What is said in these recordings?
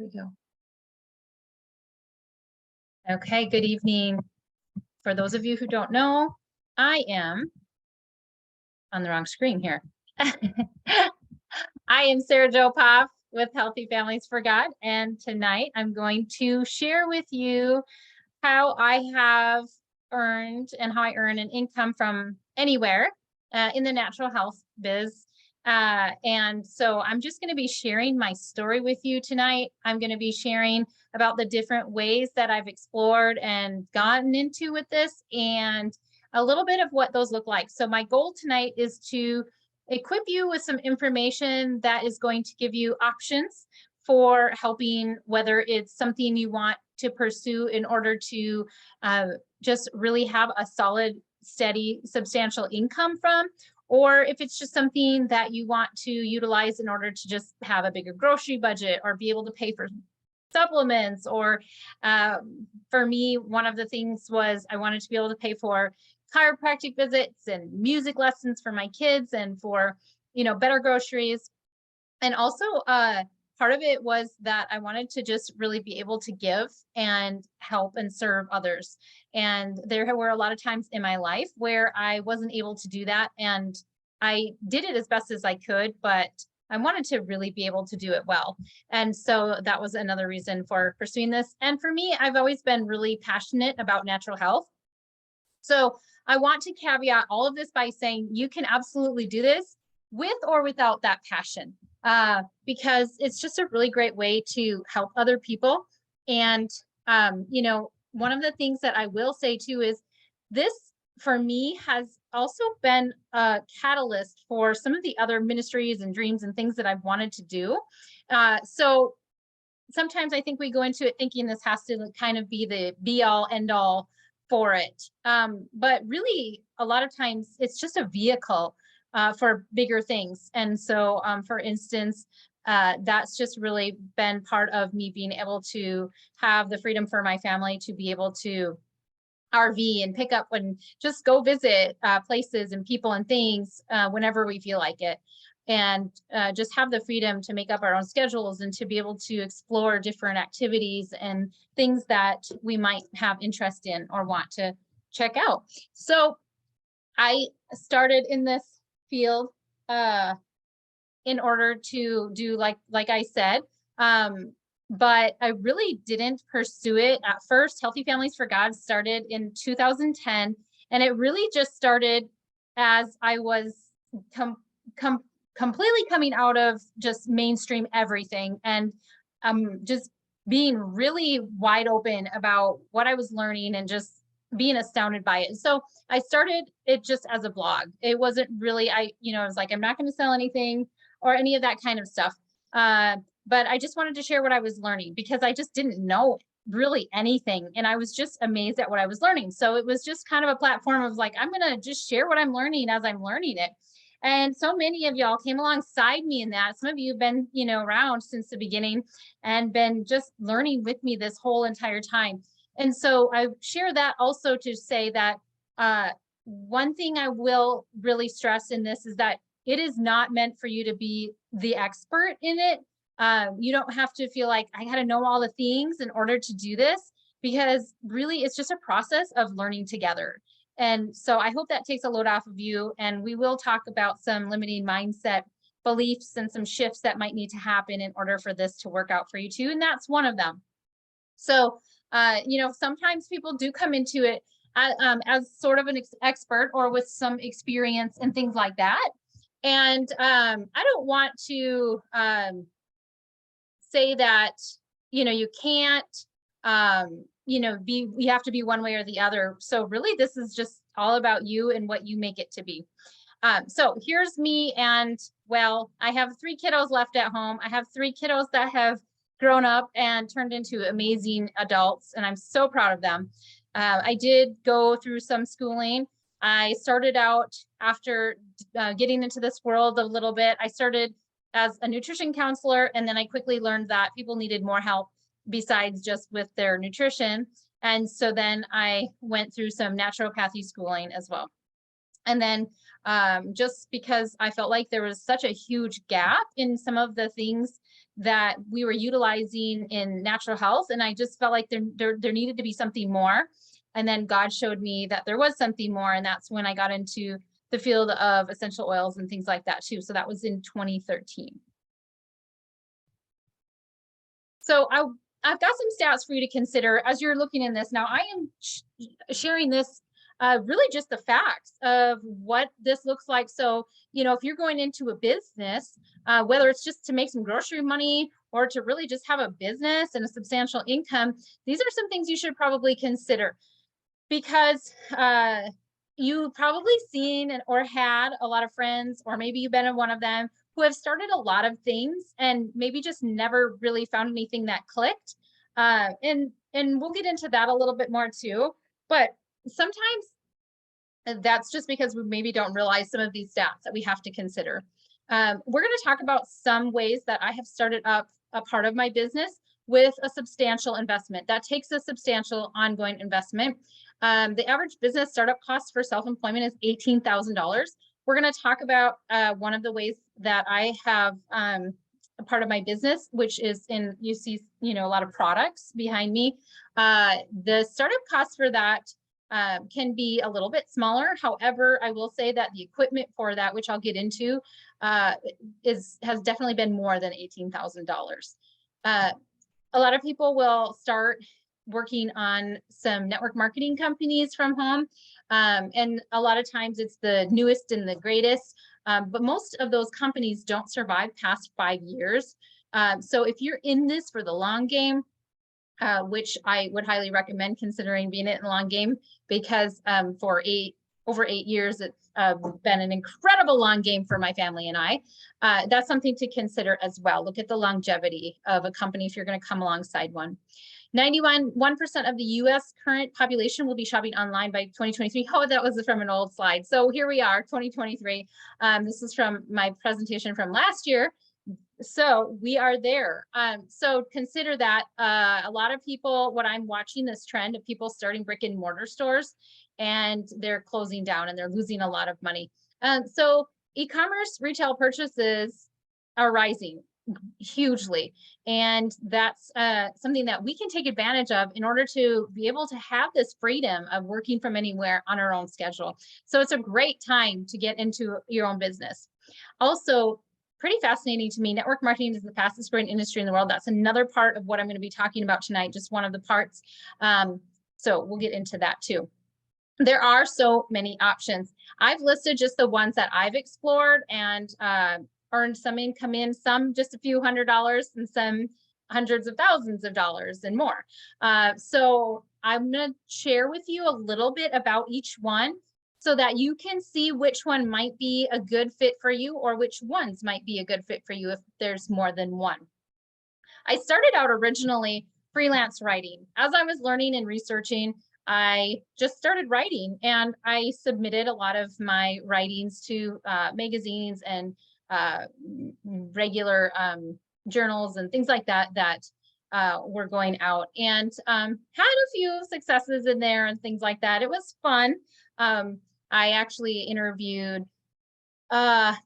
we go. Okay, good evening. For those of you who don't know, I am on the wrong screen here. I am Sarah Jo Poff with Healthy Families for God, and tonight I'm going to share with you how I have earned and how I earn an income from anywhere in the natural health biz. And so I'm just going to be sharing my story with you tonight. I'm going to be sharing about the different ways that I've explored and gotten into with this and a little bit of what those look like. So my goal tonight is to equip you with some information that is going to give you options for helping, whether it's something you want to pursue in order to just really have a solid, steady, substantial income from, or if it's just something that you want to utilize in order to just have a bigger grocery budget or be able to pay for supplements. Or for me, one of the things was I wanted to be able to pay for chiropractic visits and music lessons for my kids and for, better groceries. And also, part of it was that I wanted to just really be able to give and help and serve others. And there were a lot of times in my life where I wasn't able to do that. And I did it as best as I could, but I wanted to really be able to do it well. And so that was another reason for pursuing this. And for me, I've always been really passionate about natural health. So I want to caveat all of this by saying you can absolutely do this with or without that passion, because it's just a really great way to help other people. And, one of the things that I will say too is this for me has also been a catalyst for some of the other ministries and dreams and things that I've wanted to do. So sometimes I think we go into it thinking this has to kind of be the be all end all for it. But really, a lot of times it's just a vehicle for bigger things. And so, for instance, that's just really been part of me being able to have the freedom for my family to be able to RV and pick up and just go visit places and people and things whenever we feel like it. And just have the freedom to make up our own schedules and to be able to explore different activities and things that we might have interest in or want to check out. So I started in this field in order to do like I said, but I really didn't pursue it at first. Healthy Families for God started in 2010, and it really just started as I was completely coming out of just mainstream everything and just being really wide open about what I was learning and just being astounded by it. So I started it just as a blog. It wasn't really, I was like, I'm not going to sell anything or any of that kind of stuff. But I just wanted to share what I was learning because I just didn't know really anything. And I was just amazed at what I was learning. So it was just kind of a platform of like, I'm going to just share what I'm learning as I'm learning it. And so many of y'all came alongside me in that. Some of you have been, around since the beginning and been just learning with me this whole entire time. And so I share that also to say that one thing I will really stress in this is that it is not meant for you to be the expert in it. You don't have to feel like I got to know all the things in order to do this, because really it's just a process of learning together. And so I hope that takes a load off of you. And we will talk about some limiting mindset beliefs and some shifts that might need to happen in order for this to work out for you too. And that's one of them. So, sometimes people do come into it as sort of an expert or with some experience and things like that. And I don't want to say that, you can't, you have to be one way or the other. So really, this is just all about you and what you make it to be. So here's me. And well, I have 3 kiddos left at home. I have 3 kiddos that have grown up and turned into amazing adults, and I'm so proud of them. I did go through some schooling. I started out after getting into this world a little bit. I started as a nutrition counselor, and then I quickly learned that people needed more help besides just with their nutrition. And so then I went through some naturopathy schooling as well. And then just because I felt like there was such a huge gap in some of the things that we were utilizing in natural health. And I just felt like there needed to be something more. And then God showed me that there was something more. And that's when I got into the field of essential oils and things like that too. So that was in 2013. So I've got some stats for you to consider as you're looking in this. Now I am sharing this really just the facts of what this looks like. So, you know, if you're going into a business, whether it's just to make some grocery money or to really just have a business and a substantial income, these are some things you should probably consider, because you've probably seen or had a lot of friends, or maybe you've been in one of them, who have started a lot of things and maybe just never really found anything that clicked. And we'll get into that a little bit more too. But sometimes that's just because we maybe don't realize some of these stats that we have to consider. We're going to talk about some ways that I have started up a part of my business with a substantial investment. That takes a substantial ongoing investment. The average business startup cost for self-employment is $18,000. We're going to talk about one of the ways that I have a part of my business, which is you see, you know, a lot of products behind me. The startup cost for that can be a little bit smaller. However, I will say that the equipment for that, which I'll get into, has definitely been more than $18,000. A lot of people will start working on some network marketing companies from home. And a lot of times it's the newest and the greatest, but most of those companies don't survive past 5 years. So if you're in this for the long game, which I would highly recommend considering being in the long game, because for over 8 years, it's been an incredible long game for my family and I. That's something to consider as well. Look at the longevity of a company if you're going to come alongside one. 1% of the US current population will be shopping online by 2023. Oh, that was from an old slide. So here we are, 2023. This is from my presentation from last year. So we are there. So consider that a lot of people, what I'm watching this trend of people starting brick and mortar stores, and they're closing down and they're losing a lot of money. So e-commerce retail purchases are rising hugely. And that's something that we can take advantage of in order to be able to have this freedom of working from anywhere on our own schedule. So it's a great time to get into your own business. Also, pretty fascinating to me, network marketing is the fastest growing industry in the world. That's another part of what I'm going to be talking about tonight, just one of the parts. So we'll get into that too. There are so many options. I've listed just the ones that I've explored and earned some income in, some just a few $100s and some hundreds of thousands of dollars and more. So I'm going to share with you a little bit about each one so that you can see which one might be a good fit for you, or which ones might be a good fit for you if there's more than one. I started out originally freelance writing. As I was learning and researching, I just started writing, and I submitted a lot of my writings to magazines and regular journals and things like that were going out, and had a few successes in there and things like that. It was fun. I actually interviewed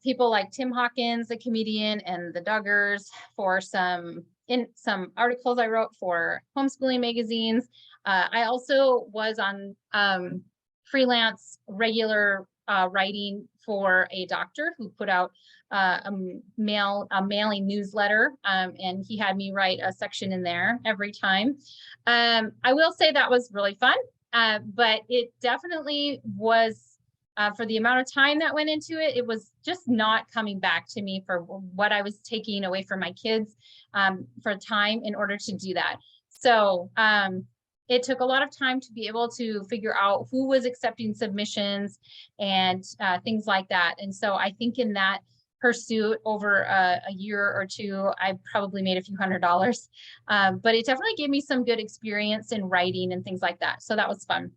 people like Tim Hawkins, the comedian, and the Duggars for some articles I wrote for homeschooling magazines. I also was on freelance regular writing for a doctor who put out a mailing newsletter, and he had me write a section in there every time. I will say that was really fun, but it definitely was, for the amount of time that went into it, it was just not coming back to me for what I was taking away from my kids for time in order to do that. So it took a lot of time to be able to figure out who was accepting submissions and things like that. And so I think in that pursuit over a year or two, I probably made a few $100s, but it definitely gave me some good experience in writing and things like that. So that was fun.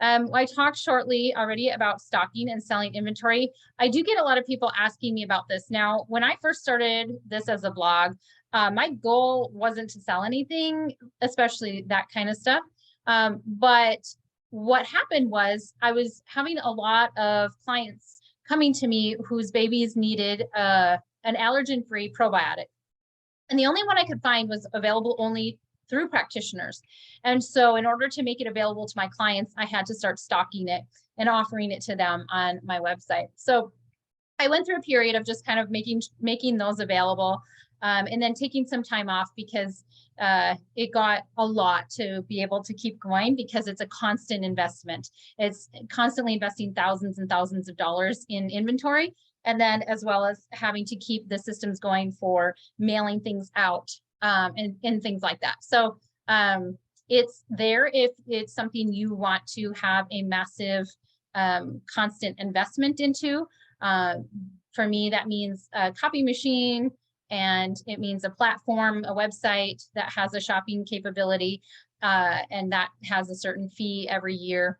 I talked shortly already about stocking and selling inventory. I do get a lot of people asking me about this. Now, when I first started this as a blog, my goal wasn't to sell anything, especially that kind of stuff. But what happened was I was having a lot of clients coming to me whose babies needed an allergen-free probiotic. And the only one I could find was available only through practitioners. And so in order to make it available to my clients, I had to start stocking it and offering it to them on my website. So I went through a period of just kind of making those available, and then taking some time off because it got a lot to be able to keep going, because it's a constant investment. It's constantly investing thousands and thousands of dollars in inventory, and then as well as having to keep the systems going for mailing things out, and things like that. So it's there if it's something you want to have a massive constant investment into. For me, that means a copy machine, and it means a platform, a website that has a shopping capability, and that has a certain fee every year.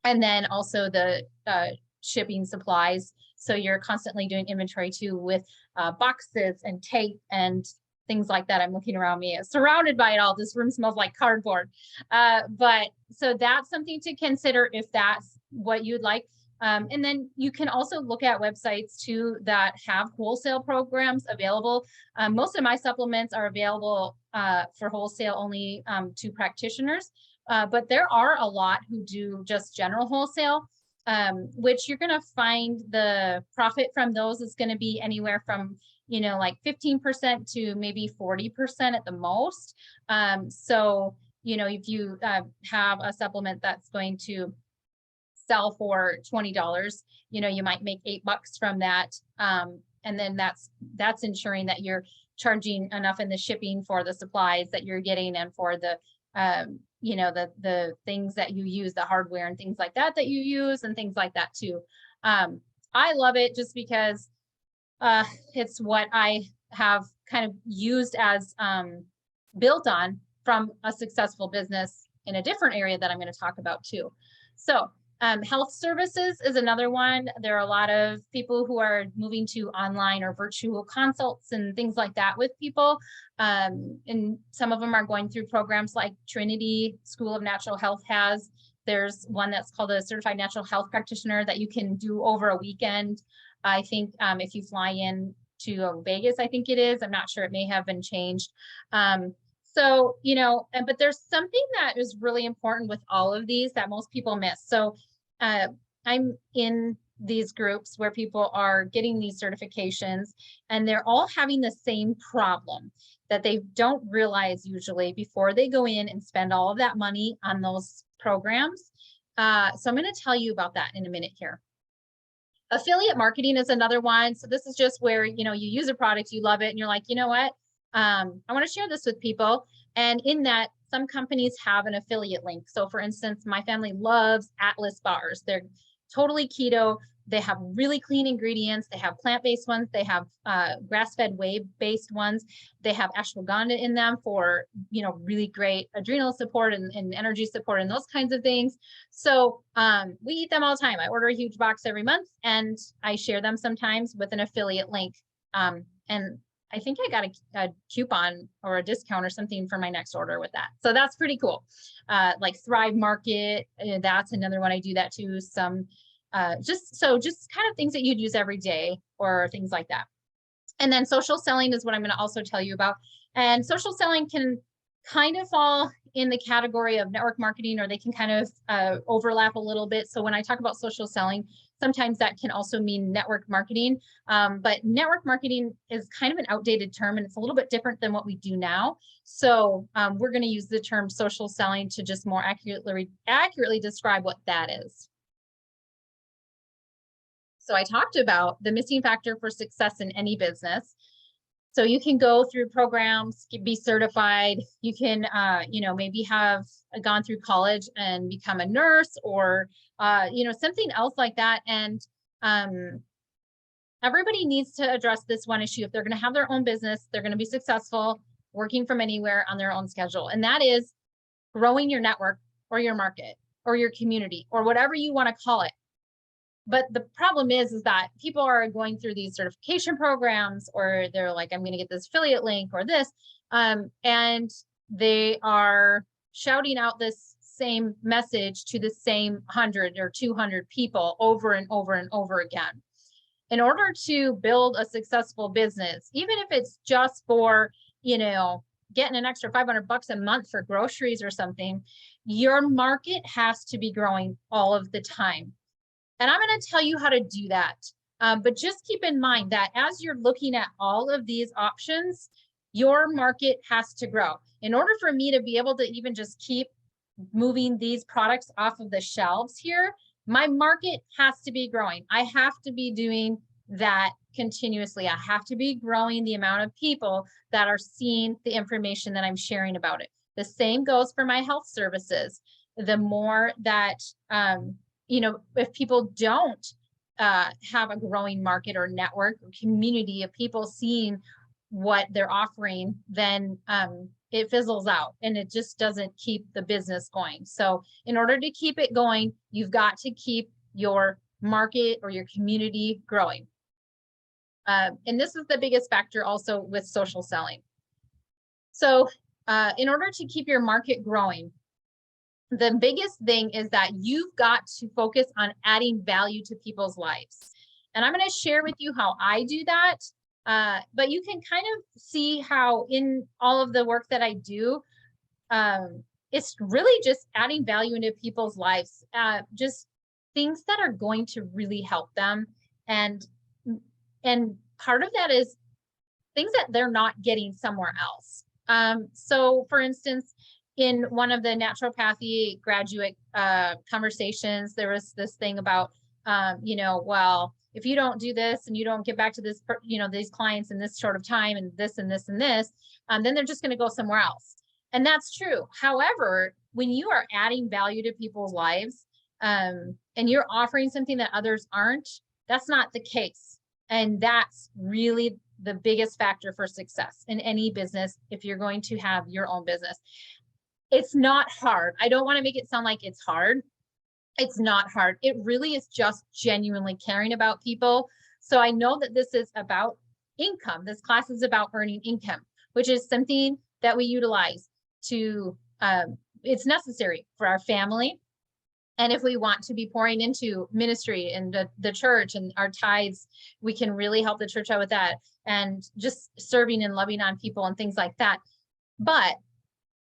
And then also the shipping supplies. So you're constantly doing inventory too, with boxes and tape and things like that. I'm looking around me, surrounded by it all. This room smells like cardboard. But so that's something to consider if that's what you'd like. And then you can also look at websites too that have wholesale programs available. Most of my supplements are available for wholesale only to practitioners, but there are a lot who do just general wholesale, which you're going to find the profit from those is going to be anywhere from, you know, like 15% to maybe 40% at the most. So, you know, if you have a supplement that's going to sell for $20, you know, you might make $8 from that. And then that's ensuring that you're charging enough in the shipping for the supplies that you're getting, and for the, you know, the things that you use, the hardware and things like that you use, and things like that too. I love it just because it's what I have kind of used as built on from a successful business in a different area that I'm going to talk about too. So health services is another one. There are a lot of people who are moving to online or virtual consults and things like that with people. And some of them are going through programs like Trinity School of Natural Health has. There's one that's called a Certified Natural Health Practitioner that you can do over a weekend. I think if you fly in to Vegas, I think it is. I'm not sure. It may have been changed. So, you know, but there's something that is really important with all of these that most people miss. So I'm in these groups where people are getting these certifications, and they're all having the same problem that they don't realize usually before they go in and spend all of that money on those programs. So I'm going to tell you about that in a minute here. Affiliate marketing is another one. So this is just where, you know, you use a product, you love it, and you're like, you know what? I want to share this with people. And in that, some companies have an affiliate link. So for instance, my family loves Atlas bars. They're totally keto. They have really clean ingredients. They have plant-based ones. They have grass-fed whey-based ones. They have ashwagandha in them for, you know, really great adrenal support and energy support and those kinds of things. So we eat them all the time. I order a huge box every month, and I share them sometimes with an affiliate link. And I think I got a coupon or a discount or something for my next order with that. So that's pretty cool. Like Thrive Market, that's another one I do that too. Some just kind of things that you'd use every day or things like that. And then social selling is what I'm going to also tell you about. And social selling can kind of fall in the category of network marketing, or they can kind of overlap a little bit. So when I talk about social selling, sometimes that can also mean network marketing. But network marketing is kind of an outdated term, and it's a little bit different than what we do now. So we're going to use the term social selling to just more accurately describe what that is. So I talked about the missing factor for success in any business. So you can go through programs, be certified. You can, you know, maybe have gone through college and become a nurse, or, you know, something else like that. And everybody needs to address this one issue. If they're going to have their own business, they're going to be successful working from anywhere on their own schedule. And that is growing your network or your market or your community or whatever you want to call it. But the problem is that people are going through these certification programs, or they're like, I'm going to get this affiliate link or this, and they are shouting out this same message to the same 100 or 200 people over and over and over again. In order to build a successful business, even if it's just for getting an extra $500 a month for groceries or something, your market has to be growing all of the time. And I'm going to tell you how to do that. But just keep in mind that as you're looking at all of these options, your market has to grow. In order for me to be able to even just keep moving these products off of the shelves here, my market has to be growing. I have to be doing that continuously. I have to be growing the amount of people that are seeing the information that I'm sharing about it. The same goes for my health services. The more that, if people don't have a growing market or network or community of people seeing what they're offering, then it fizzles out and it just doesn't keep the business going. So in order to keep it going, you've got to keep your market or your community growing. And this is the biggest factor also with social selling. So in order to keep your market growing, the biggest thing is that you've got to focus on adding value to people's lives. And I'm going to share with you how I do that. But you can kind of see how in all of the work that I do, it's really just adding value into people's lives, just things that are going to really help them. And part of that is things that they're not getting somewhere else. So for instance, in one of the naturopathy graduate conversations, there was this thing about, well, if you don't do this and you don't get back to this, these clients in this short of time and this and this and this, then they're just going to go somewhere else. And that's true. However, when you are adding value to people's lives and you're offering something that others aren't, that's not the case. And that's really the biggest factor for success in any business if you're going to have your own business. It's not hard. I don't want to make it sound like it's hard. It's not hard. It really is just genuinely caring about people. So I know that this is about income. This class is about earning income, which is something that we utilize to, it's necessary for our family. And if we want to be pouring into ministry and the church and our tithes, we can really help the church out with that and just serving and loving on people and things like that. But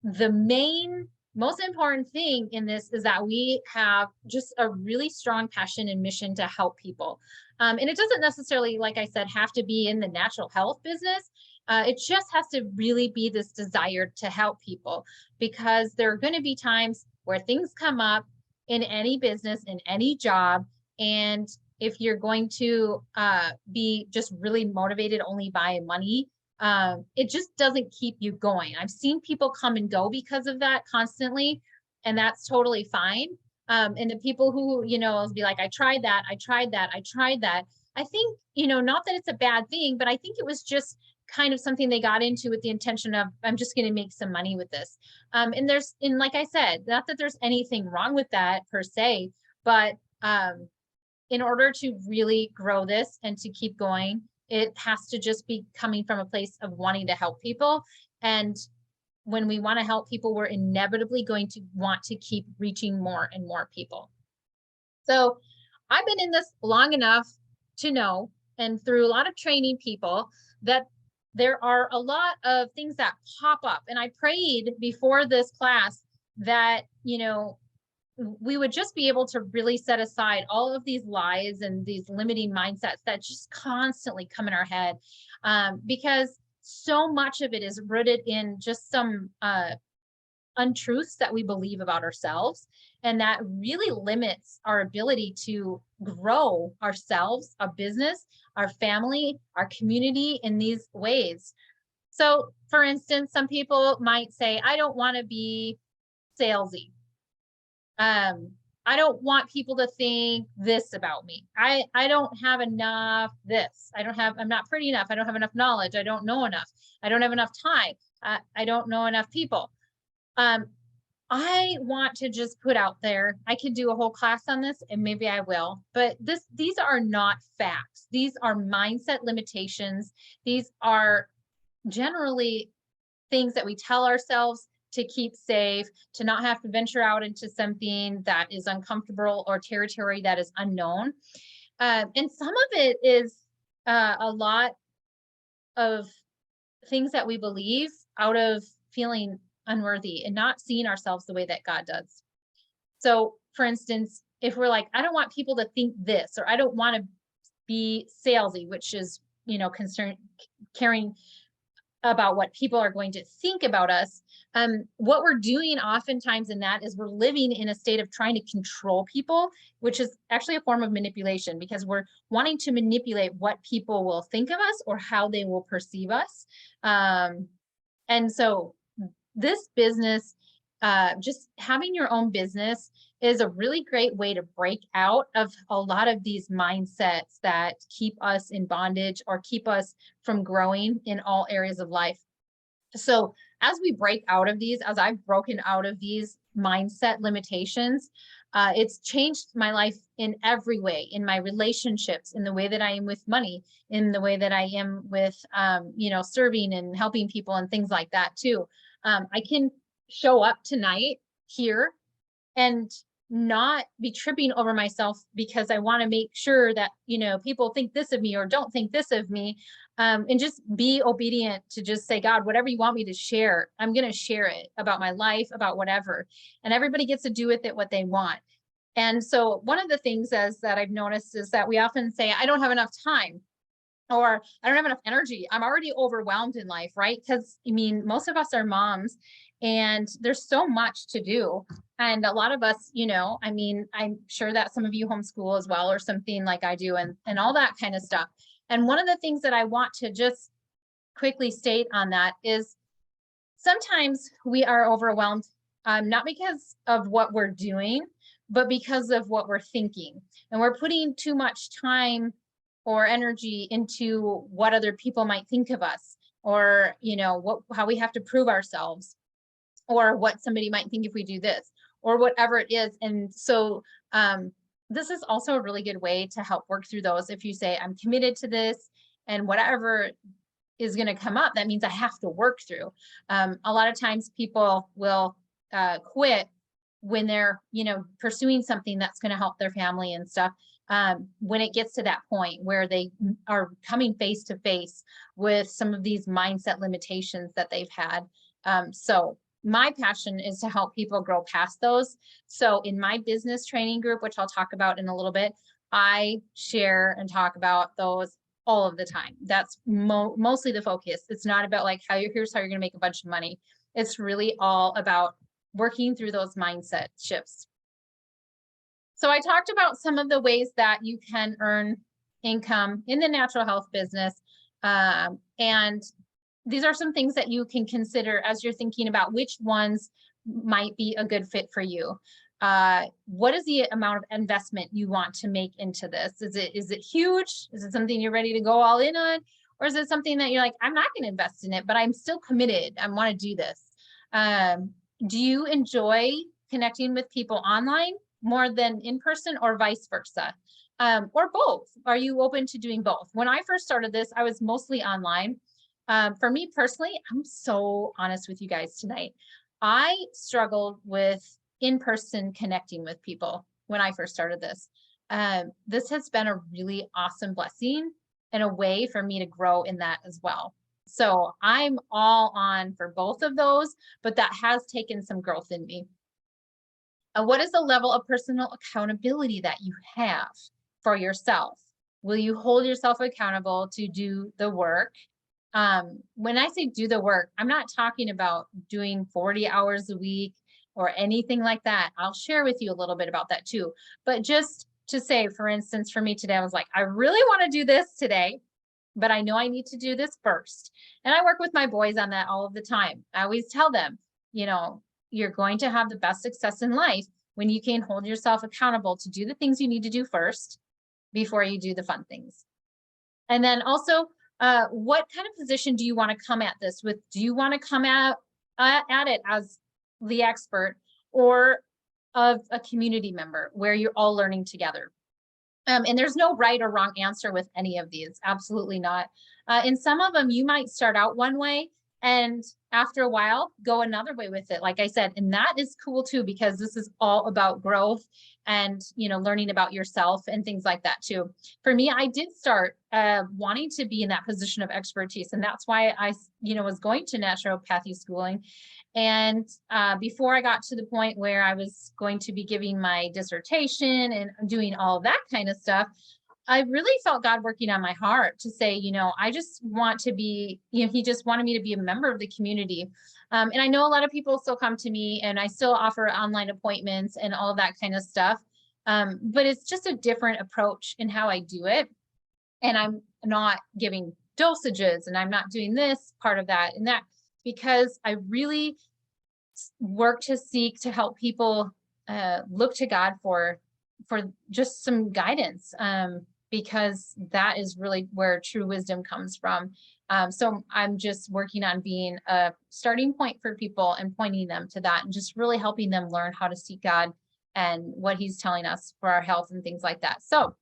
the most important thing in this is that we have just a really strong passion and mission to help people. And it doesn't necessarily, like I said, have to be in the natural health business. It just has to really be this desire to help people, because there are going to be times where things come up in any business, in any job. And if you're going to be just really motivated only by money, it just doesn't keep you going. I've seen people come and go because of that constantly, and that's totally fine. And the people who, will be like, I tried that. I think, not that it's a bad thing, but I think it was just kind of something they got into with the intention of, I'm just going to make some money with this. And like I said, not that there's anything wrong with that per se, but in order to really grow this and to keep going, it has to just be coming from a place of wanting to help people. And when we want to help people, we're inevitably going to want to keep reaching more and more people. So I've been in this long enough to know, and through a lot of training people, that there are a lot of things that pop up. And I prayed before this class that, we would just be able to really set aside all of these lies and these limiting mindsets that just constantly come in our head, because so much of it is rooted in just some untruths that we believe about ourselves, and that really limits our ability to grow ourselves, our business, our family, our community in these ways. So for instance, some people might say, I don't want to be salesy. I don't want people to think this about me. I don't have enough this. I'm not pretty enough. I don't have enough knowledge. I don't know enough. I don't have enough time. I don't know enough people. I want to just put out there, I could do a whole class on this, and maybe I will, but these are not facts. These are mindset limitations. These are generally things that we tell ourselves to keep safe, to not have to venture out into something that is uncomfortable or territory that is unknown. And some of it is a lot of things that we believe out of feeling unworthy and not seeing ourselves the way that God does. So, for instance, if we're like, I don't want people to think this, or I don't want to be salesy, which is, concern caring about what people are going to think about us. What we're doing oftentimes in that is we're living in a state of trying to control people, which is actually a form of manipulation because we're wanting to manipulate what people will think of us or how they will perceive us. And so this business, just having your own business is a really great way to break out of a lot of these mindsets that keep us in bondage or keep us from growing in all areas of life. So as we break out of these, as I've broken out of these mindset limitations, it's changed my life in every way, in my relationships, in the way that I am with money, in the way that I am with, serving and helping people and things like that too. I can show up tonight here and not be tripping over myself because I want to make sure that, people think this of me or don't think this of me. And just be obedient to just say, God, whatever you want me to share, I'm going to share it about my life, about whatever. And everybody gets to do with it what they want. And so one of the things that I've noticed is that we often say, I don't have enough time, or I don't have enough energy. I'm already overwhelmed in life, right? Because most of us are moms and there's so much to do. And a lot of us, I'm sure that some of you homeschool as well or something like I do and all that kind of stuff. And one of the things that I want to just quickly state on that is sometimes we are overwhelmed, not because of what we're doing, but because of what we're thinking. And we're putting too much time or energy into what other people might think of us, or how we have to prove ourselves, or what somebody might think if we do this, or whatever it is. And so this is also a really good way to help work through those. If you say, I'm committed to this, and whatever is going to come up, that means I have to work through. A lot of times people will quit when they're pursuing something that's going to help their family and stuff. When it gets to that point where they are coming face to face with some of these mindset limitations that they've had. So my passion is to help people grow past those. So in my business training group, which I'll talk about in a little bit, I share and talk about those all of the time. That's mostly the focus. It's not about like here's how you're going to make a bunch of money. It's really all about working through those mindset shifts. So I talked about some of the ways that you can earn income in the natural health business. And these are some things that you can consider as you're thinking about which ones might be a good fit for you. What is the amount of investment you want to make into this? Is it huge? Is it something you're ready to go all in on? Or is it something that you're like, I'm not going to invest in it, but I'm still committed. I want to do this. Do you enjoy connecting with people online more than in person, or vice versa? Or both? Are you open to doing both? When I first started this, I was mostly online. For me personally, I'm so honest with you guys tonight. I struggled with in-person connecting with people when I first started this. This has been a really awesome blessing and a way for me to grow in that as well. So I'm all on for both of those, but that has taken some growth in me. What is the level of personal accountability that you have for yourself? Will you hold yourself accountable to do the work? When I say do the work, I'm not talking about doing 40 hours a week or anything like that. I'll share with you a little bit about that too. But just to say, for instance, for me today, I was like, I really want to do this today, but I know I need to do this first. And I work with my boys on that all of the time. I always tell them, you're going to have the best success in life when you can hold yourself accountable to do the things you need to do first before you do the fun things. And then also, what kind of position do you want to come at this with? Do you want to come at it as the expert, or of a community member where you're all learning together? And there's no right or wrong answer with any of these. Absolutely not. In some of them, you might start out one way And after a while, go another way with it, like I said. And that is cool too, because this is all about growth and, learning about yourself and things like that too. For me, I did start wanting to be in that position of expertise. And that's why I, was going to naturopathy schooling. And before I got to the point where I was going to be giving my dissertation and doing all of that kind of stuff, I really felt God working on my heart to say, I just want to be, he just wanted me to be a member of the community. And I know a lot of people still come to me, and I still offer online appointments and all of that kind of stuff. But it's just a different approach in how I do it. And I'm not giving dosages, and I'm not doing this part of that and that, because I really work to seek to help people look to God for just some guidance. Because that is really where true wisdom comes from. So I'm just working on being a starting point for people and pointing them to that, and just really helping them learn how to seek God and what he's telling us for our health and things like that. So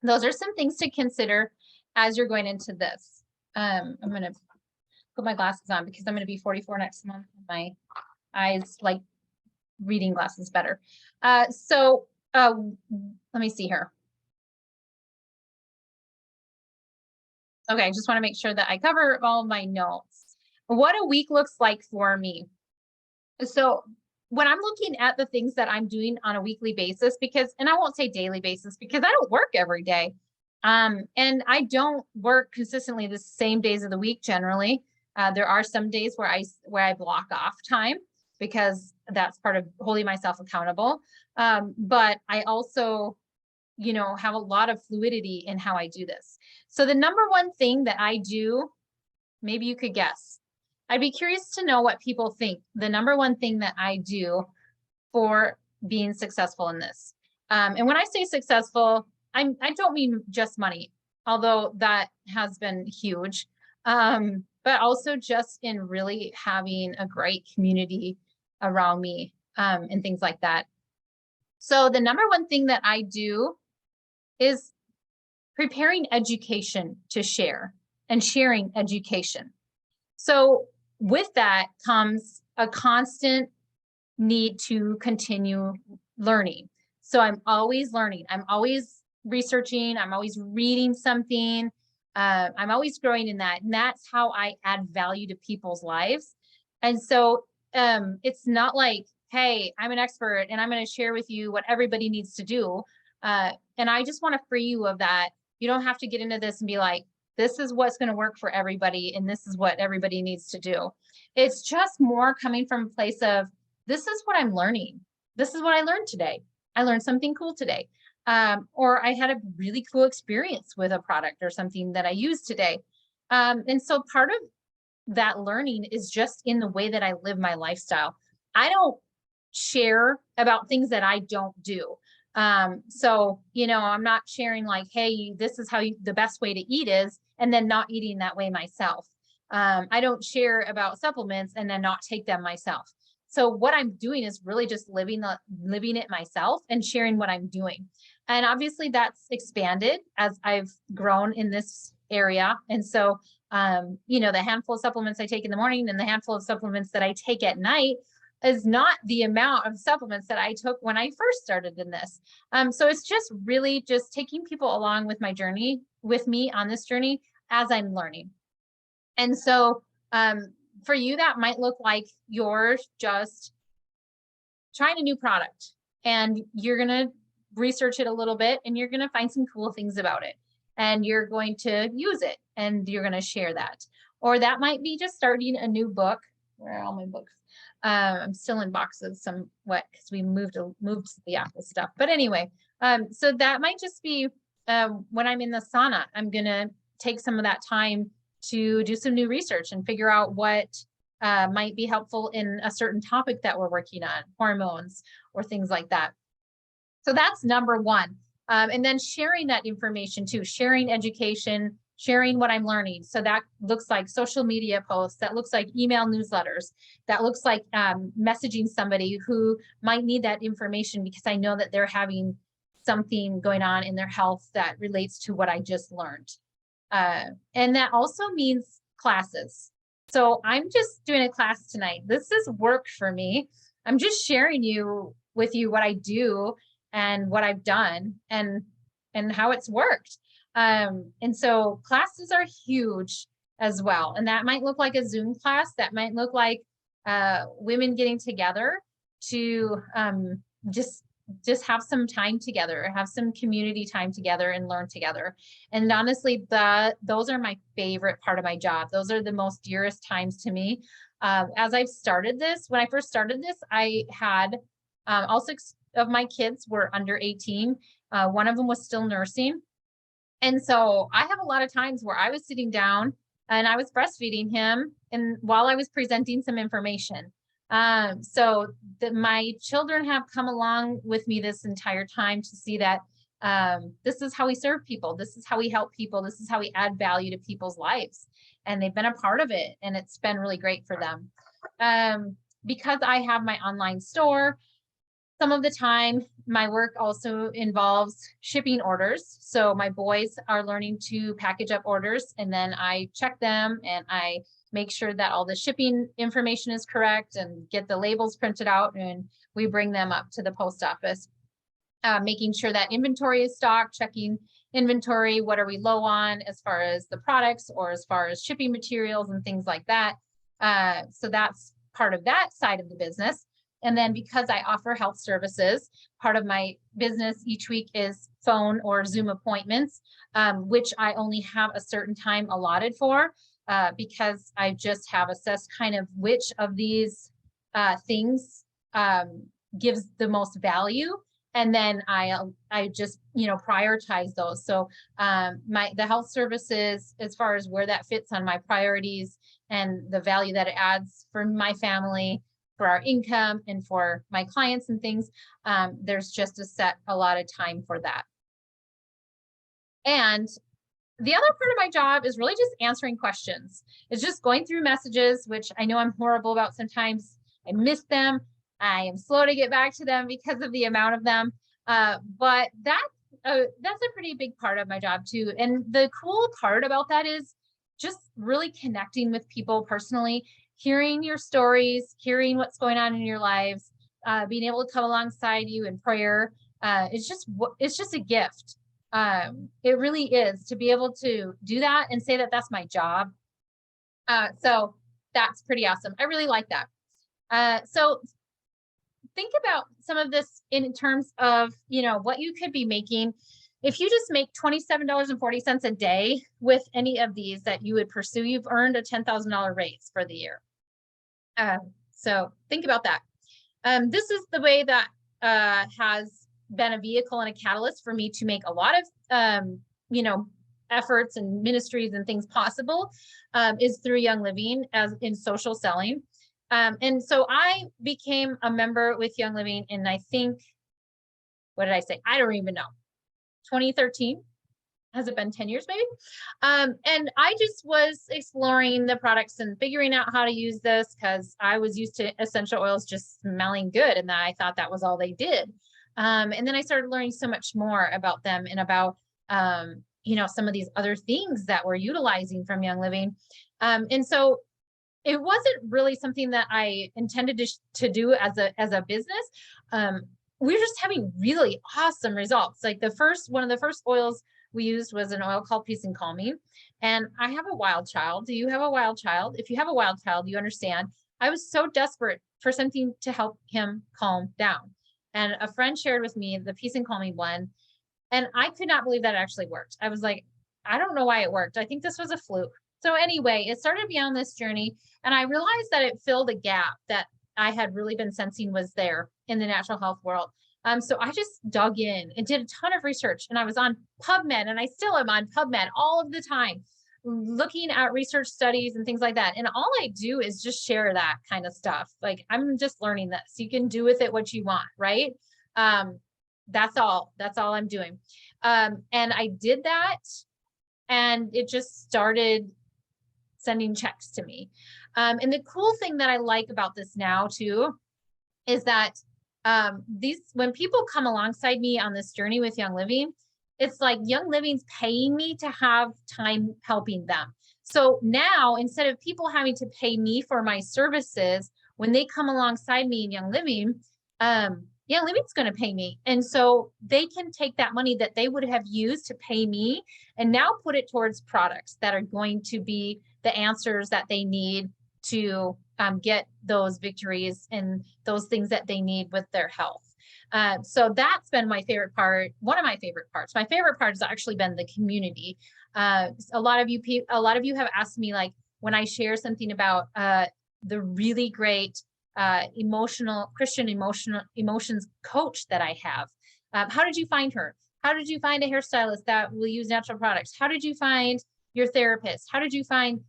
those are some things to consider as you're going into this. I'm going to put my glasses on because I'm going to be 44 next month. My eyes like reading glasses better. Let me see here. Okay, I just want to make sure that I cover all my notes. What a week looks like for me. So when I'm looking at the things that I'm doing on a weekly basis, and I won't say daily basis, because I don't work every day. And I don't work consistently the same days of the week generally. There are some days where I block off time, because that's part of holding myself accountable. But I also have a lot of fluidity in how I do this. So the number one thing that I do, maybe you could guess. I'd be curious to know what people think. The number one thing that I do for being successful in this. And when I say successful, I don't mean just money, although that has been huge. But also just in really having a great community around me, and things like that. So the number one thing that I do is preparing education to share and sharing education. So with that comes a constant need to continue learning. So I'm always learning. I'm always researching. I'm always reading something. I'm always growing in that. And that's how I add value to people's lives. And so it's not like, hey, I'm an expert and I'm going to share with you what everybody needs to do. And I just want to free you of that. You don't have to get into this and be like, this is what's going to work for everybody, and this is what everybody needs to do. It's just more coming from a place of, this is what I'm learning. This is what I learned today. I learned something cool today. Or I had a really cool experience with a product or something that I used today. And so part of that learning is just in the way that I live my lifestyle. I don't share about things that I don't do. So, I'm not sharing like, hey, this is how the best way to eat is, and then not eating that way myself. I don't share about supplements and then not take them myself. So what I'm doing is really just living it myself and sharing what I'm doing. And obviously that's expanded as I've grown in this area. And so, the handful of supplements I take in the morning and the handful of supplements that I take at night is not the amount of supplements that I took when I first started in this. So it's just really just taking people along with my journey, with me on this journey as I'm learning. And so for you, that might look like you're just trying a new product and you're going to research it a little bit and you're going to find some cool things about it and you're going to use it and you're going to share that. Or that might be just starting a new book. Where are all my books? I'm still in boxes somewhat because we moved the Apple stuff. But anyway, so that might just be when I'm in the sauna, I'm going to take some of that time to do some new research and figure out what might be helpful in a certain topic that we're working on, hormones or things like that. So that's number one. And then sharing that information too, sharing education, sharing what I'm learning. So that looks like social media posts, that looks like email newsletters, that looks like messaging somebody who might need that information because I know that they're having something going on in their health that relates to what I just learned. And that also means classes. So I'm just doing a class tonight. This is work for me. I'm just sharing with you what I do and what I've done and how it's worked. And so classes are huge as well. And that might look like a Zoom class. That might look like women getting together to just have some time together, have some community time together and learn together. And honestly, those are my favorite part of my job. Those are the most dearest times to me. As I've started this, when I first started this, I had all 6 of my kids were under 18. One of them was still nursing. And so I have a lot of times where I was sitting down and I was breastfeeding him and while I was presenting some information. So my children have come along with me this entire time to see that this is how we serve people. This is how we help people. This is how we add value to people's lives. And they've been a part of it. And it's been really great for them. Because I have my online store, some of the time my work also involves shipping orders. So my boys are learning to package up orders and then I check them and I make sure that all the shipping information is correct and get the labels printed out and we bring them up to the post office. Making sure that inventory is stocked, checking inventory, what are we low on as far as the products or as far as shipping materials and things like that. So that's part of that side of the business. And then because I offer health services, part of my business each week is phone or Zoom appointments, which I only have a certain time allotted for because I just have assessed kind of which of these things gives the most value. And then I just, prioritize those. So the health services, as far as where that fits on my priorities and the value that it adds for my family, for our income and for my clients and things, there's just a lot of time for that. And the other part of my job is really just answering questions. It's just going through messages, which I know I'm horrible about sometimes. I miss them. I am slow to get back to them because of the amount of them. But that's a pretty big part of my job too. And the cool part about that is just really connecting with people personally, hearing your stories, hearing what's going on in your lives, being able to come alongside you in prayer. It's just a gift. It really is to be able to do that and say that that's my job. So that's pretty awesome. I really like that. So think about some of this in terms of, what you could be making. If you just make $27.40 a day with any of these that you would pursue, you've earned a $10,000 raise for the year. So think about that. This is the way that has been a vehicle and a catalyst for me to make a lot of, efforts and ministries and things possible, is through Young Living as in social selling. And so I became a member with Young Living in, I think, what did I say? I don't even know. 2013. Has it been 10 years maybe? And I just was exploring the products and figuring out how to use this because I was used to essential oils just smelling good. And I thought that was all they did. And then I started learning so much more about them and about, some of these other things that we're utilizing from Young Living. And so it wasn't really something that I intended to do as a business. We're just having really awesome results. Like one of the first oils we used was an oil called Peace and Calming. And I have a wild child. Do you have a wild child? If you have a wild child, you understand. I was so desperate for something to help him calm down. And a friend shared with me the Peace and Calming blend. And I could not believe that it actually worked. I was like, I don't know why it worked. I think this was a fluke. So anyway, it started me on this journey. And I realized that it filled a gap that I had really been sensing was there in the natural health world. So I just dug in and did a ton of research, and I was on PubMed, and I still am on PubMed all of the time, looking at research studies and things like that. And all I do is just share that kind of stuff. Like, I'm just learning this. You can do with it what you want, right? That's all I'm doing. And I did that, and it just started sending checks to me. And the cool thing that I like about this now too, is that when people come alongside me on this journey with Young Living, it's like Young Living's paying me to have time helping them. So now instead of people having to pay me for my services, when they come alongside me in Young Living, Young Living's going to pay me. And so they can take that money that they would have used to pay me and now put it towards products that are going to be the answers that they need to get those victories and those things that they need with their health. So that's been my favorite part. One of my favorite parts. My favorite part has actually been the community. A lot of you have asked me, like, when I share something about the really great Christian emotions coach that I have. How did you find her? How did you find a hairstylist that will use natural products? How did you find your therapist? How did you find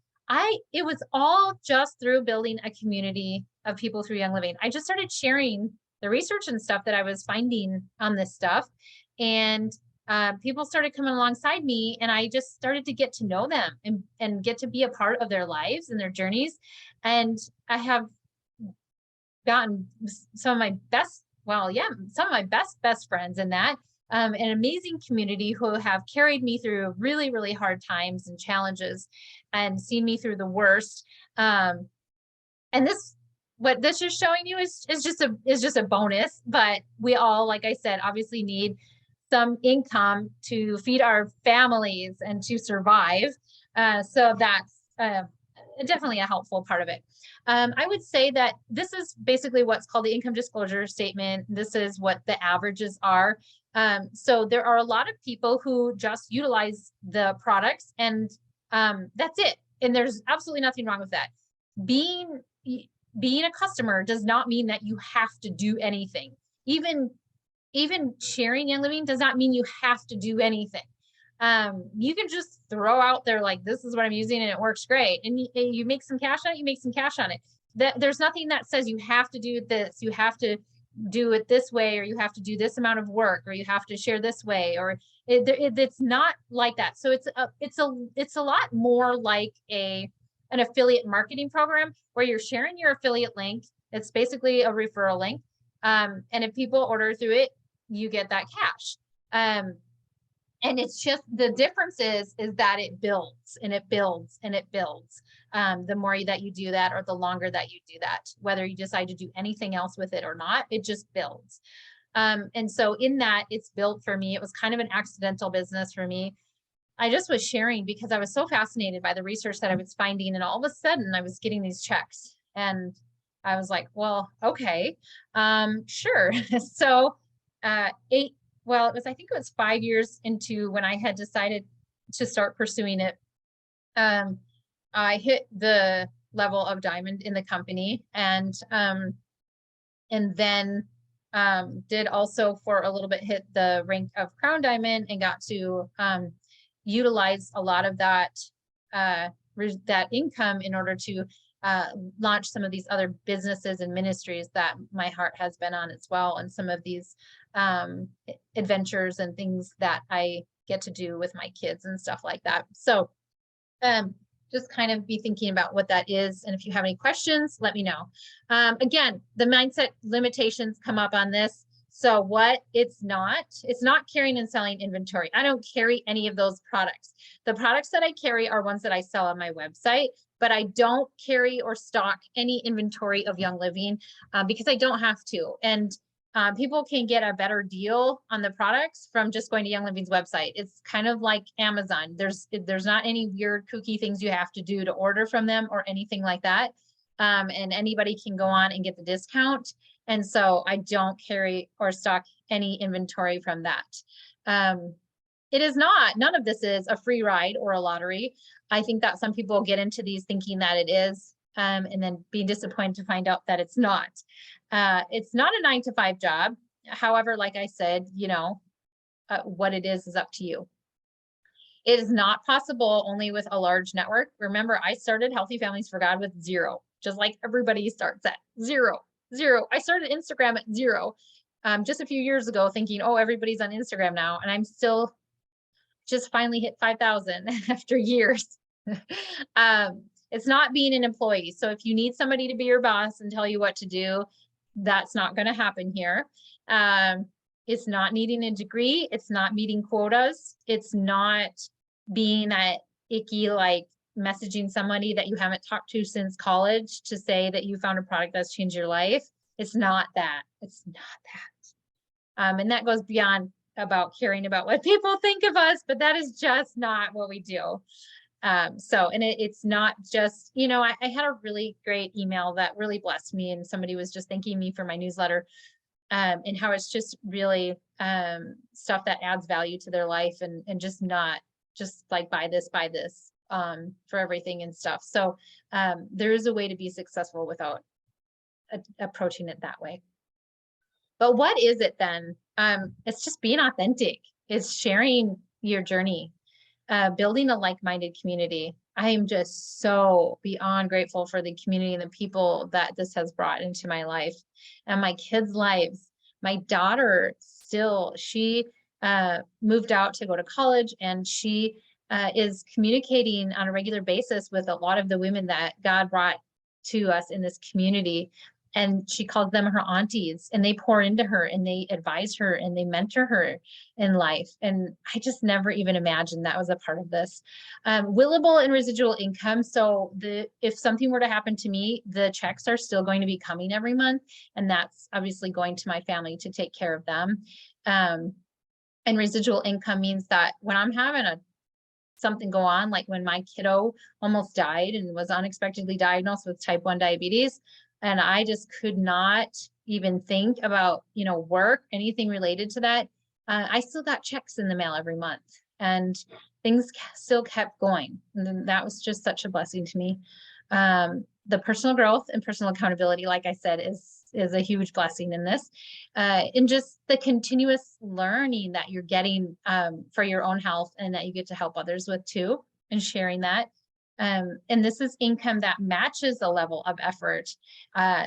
it was all just through building a community of people through Young Living. I just started sharing the research and stuff that I was finding on this stuff. And people started coming alongside me, and I just started to get to know them and get to be a part of their lives and their journeys. And I have gotten some of my best friends in that. An amazing community who have carried me through really, really hard times and challenges and seen me through the worst. And what this is showing you is just a bonus, but we all, like I said, obviously need some income to feed our families and to survive. So that's definitely a helpful part of it. I would say that this is basically what's called the income disclosure statement. This is what the averages are. So there are a lot of people who just utilize the products and that's it. And there's absolutely nothing wrong with that. Being a customer does not mean that you have to do anything. Even sharing Young Living does not mean you have to do anything. You can just throw out there, like, this is what I'm using and it works great. And you make some cash on it, you make some cash on it. There's nothing that says you have to do this, you have to do it this way, or you have to do this amount of work, or you have to share this way, or it's not like that. So it's a lot more like an affiliate marketing program where you're sharing your affiliate link. It's basically a referral link. And if people order through it, you get that cash. And it's just, the difference is that it builds and it builds and it builds. The more that you do that, or the longer that you do that, whether you decide to do anything else with it or not, it just builds. And so in that, it's built for me. It was kind of an accidental business for me. I just was sharing because I was so fascinated by the research that I was finding. And all of a sudden I was getting these checks and I was like, well, okay, sure. So I think it was 5 years into when I had decided to start pursuing it. I hit the level of diamond in the company, and then did also for a little bit hit the rank of crown diamond and got to utilize a lot of that income in order to launch some of these other businesses and ministries that my heart has been on as well, and some of these adventures and things that I get to do with my kids and stuff like that. So just kind of be thinking about what that is. And if you have any questions, let me know. Again, the mindset limitations come up on this. So what it's not carrying and selling inventory. I don't carry any of those products. The products that I carry are ones that I sell on my website, but I don't carry or stock any inventory of Young Living because I don't have to. And people can get a better deal on the products from just going to Young Living's website. It's kind of like Amazon. There's not any weird kooky things you have to do to order from them or anything like that. And anybody can go on and get the discount. And so I don't carry or stock any inventory from that. It is not, none of this is a free ride or a lottery. I think that some people get into these thinking that it is, and then be disappointed to find out that it's not. It's not a 9-to-5 job. However, like I said, what it is up to you. It is not possible only with a large network. Remember, I started Healthy Families for God with 0, just like everybody starts at 0. I started Instagram at 0 just a few years ago, thinking, oh, everybody's on Instagram now. And I'm still just finally hit 5,000 after years. It's not being an employee. So if you need somebody to be your boss and tell you what to do, that's not going to happen here. It's not needing a degree. It's not meeting quotas. It's not being that icky, like messaging somebody that you haven't talked to since college to say that you found a product that's changed your life. It's not that. It's not that. And that goes beyond about caring about what people think of us, but that is just not what we do. And it's not just, I had a really great email that really blessed me, and somebody was just thanking me for my newsletter, and how it's just really stuff that adds value to their life, and just not just like buy this for everything and stuff. So there is a way to be successful without approaching it that way. But what is it then? It's just being authentic. It's sharing your journey, building a like-minded community. I am just so beyond grateful for the community and the people that this has brought into my life and my kids' lives. My daughter she moved out to go to college, and she is communicating on a regular basis with a lot of the women that God brought to us in this community. And she calls them her aunties, and they pour into her and they advise her and they mentor her in life. And I just never even imagined that was a part of this. Willable and residual income. So if something were to happen to me, the checks are still going to be coming every month. And that's obviously going to my family to take care of them. And residual income means that when I'm having something go on, like when my kiddo almost died and was unexpectedly diagnosed with type 1 diabetes, and I just could not even think about, work, anything related to that. I still got checks in the mail every month, and things still kept going. And that was just such a blessing to me. The personal growth and personal accountability, like I said, is a huge blessing in this. And just the continuous learning that you're getting for your own health, and that you get to help others with too, and sharing that. And this is income that matches the level of effort.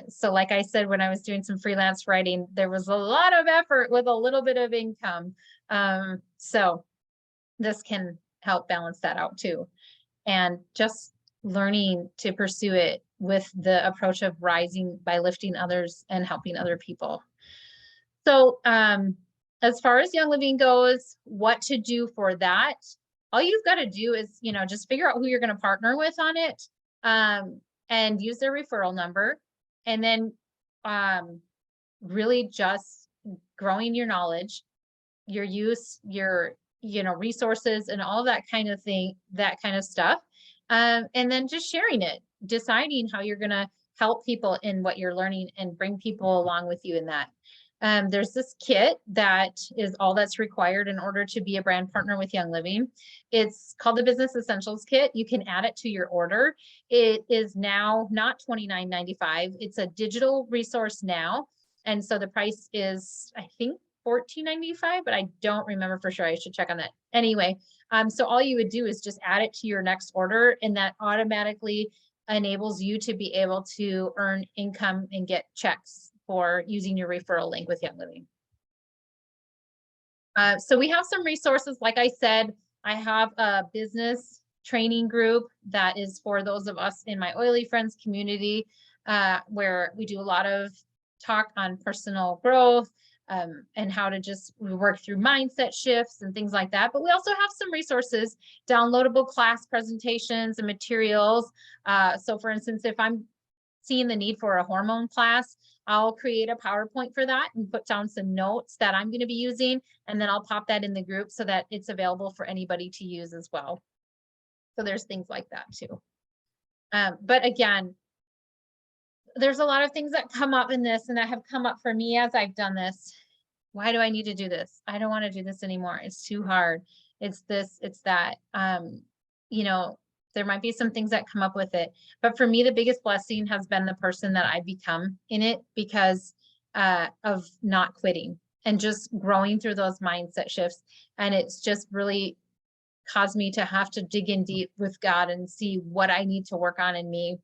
So like I said, when I was doing some freelance writing, there was a lot of effort with a little bit of income. So this can help balance that out too. And just learning to pursue it with the approach of rising by lifting others and helping other people. So as far as Young Living goes, what to do for that? All you've got to do is, just figure out who you're going to partner with on it, and use their referral number, and then really just growing your knowledge, your use, your, resources, and all that kind of thing, that kind of stuff. And then just sharing it, deciding how you're going to help people in what you're learning and bring people along with you in that. There's this kit that is all that's required in order to be a brand partner with Young Living. It's called the Business Essentials Kit. You can add it to your order. It is now not $29.95. It's a digital resource now. And so the price is, I think, $14.95, but I don't remember for sure. I should check on that. Anyway, so all you would do is just add it to your next order, and that automatically enables you to be able to earn income and get checks for using your referral link with Young Living. So we have some resources. Like I said, I have a business training group that is for those of us in my Oily Friends community, where we do a lot of talk on personal growth, and how to just work through mindset shifts and things like that. But we also have some resources, downloadable class presentations and materials. So for instance, if I'm seeing the need for a hormone class, I'll create a PowerPoint for that and put down some notes that I'm going to be using, and then I'll pop that in the group so that it's available for anybody to use as well. So there's things like that too. But again, there's a lot of things that come up in this, and that have come up for me as I've done this. Why do I need to do this? I don't want to do this anymore. It's too hard. It's this, it's that. There might be some things that come up with it, but for me, the biggest blessing has been the person that I've become in it because of not quitting and just growing through those mindset shifts. And it's just really caused me to have to dig in deep with God and see what I need to work on in me.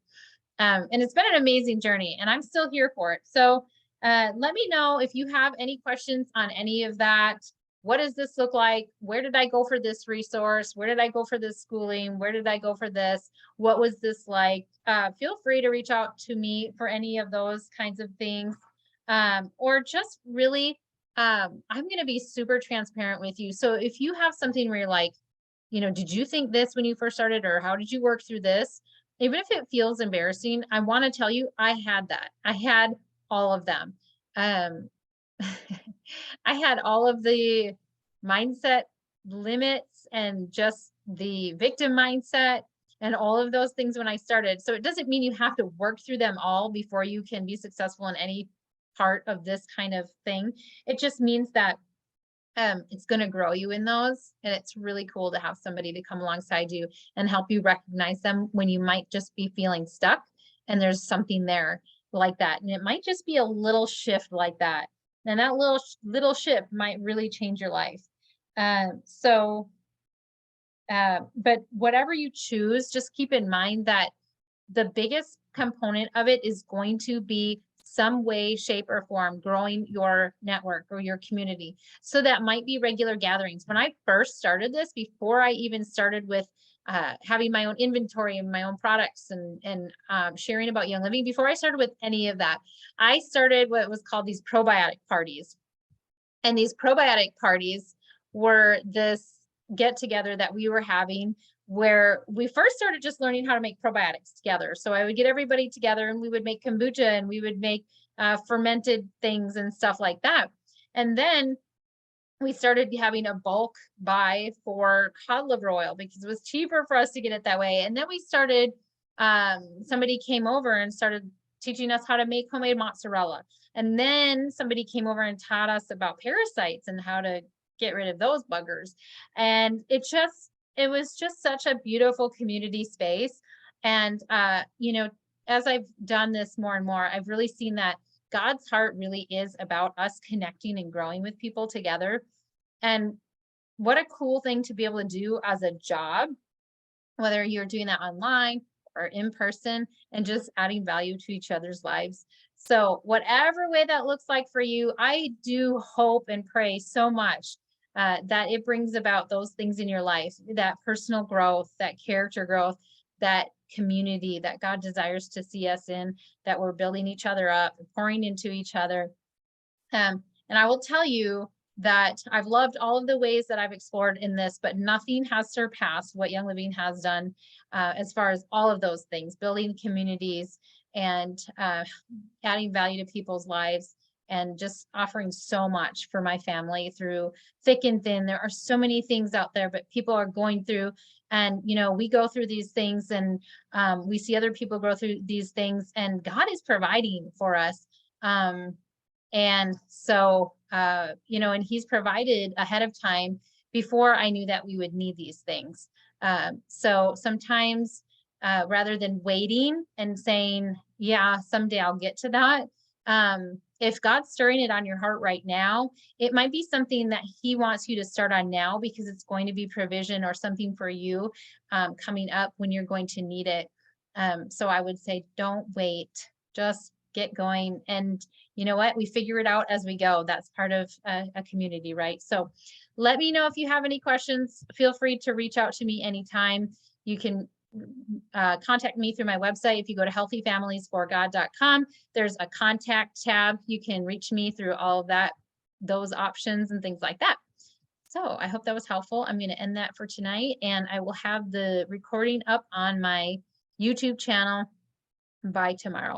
And it's been an amazing journey, and I'm still here for it. So let me know if you have any questions on any of that. What does this look like? Where did I go for this resource? Where did I go for this schooling? Where did I go for this? What was this like? Feel free to reach out to me for any of those kinds of things. Or just really I'm going to be super transparent with you. So if you have something where you're like, did you think this when you first started, or how did you work through this? Even if it feels embarrassing, I want to tell you, I had that. I had all of them. Um, I had all of the mindset limits and just the victim mindset and all of those things when I started. So it doesn't mean you have to work through them all before you can be successful in any part of this kind of thing. It just means that it's going to grow you in those. And it's really cool to have somebody to come alongside you and help you recognize them when you might just be feeling stuck and there's something there like that. And it might just be a little shift like that. And that little shift might really change your life. But whatever you choose, just keep in mind that the biggest component of it is going to be some way, shape, or form growing your network or your community. So that might be regular gatherings. When I first started this, before I even started with having my own inventory and my own products and sharing about Young Living, before I started with any of that, I started what was called these probiotic parties. And these probiotic parties were this get together that we were having where we first started just learning how to make probiotics together. So I would get everybody together and we would make kombucha and we would make fermented things and stuff like that. And then we started having a bulk buy for cod liver oil because it was cheaper for us to get it that way. And then we started, somebody came over and started teaching us how to make homemade mozzarella. And then somebody came over and taught us about parasites and how to get rid of those buggers. And it was just such a beautiful community space. And, as I've done this more and more, I've really seen that God's heart really is about us connecting and growing with people together. And what a cool thing to be able to do as a job, whether you're doing that online or in person, and just adding value to each other's lives. So, whatever way that looks like for you, I do hope and pray so much that it brings about those things in your life, that personal growth, that character growth, that community that God desires to see us in, that we're building each other up, pouring into each other. And I will tell you that I've loved all of the ways that I've explored in this, but nothing has surpassed what Young Living has done as far as all of those things, building communities and adding value to people's lives and just offering so much for my family through thick and thin. There are so many things out there, but people are going through, and we go through these things and we see other people go through these things, and God is providing for us. And so, and he's provided ahead of time before I knew that we would need these things. So sometimes, rather than waiting and saying, yeah, someday I'll get to that. If God's stirring it on your heart right now, it might be something that he wants you to start on now because it's going to be provision or something for you coming up when you're going to need it. So I would say, don't wait, just get going. And you know what? We figure it out as we go. That's part of a community, right? So let me know if you have any questions. Feel free to reach out to me anytime. You can contact me through my website. If you go to healthyfamiliesforgod.com, there's a contact tab. You can reach me through all of that, those options and things like that. So I hope that was helpful. I'm going to end that for tonight, and I will have the recording up on my YouTube channel by tomorrow.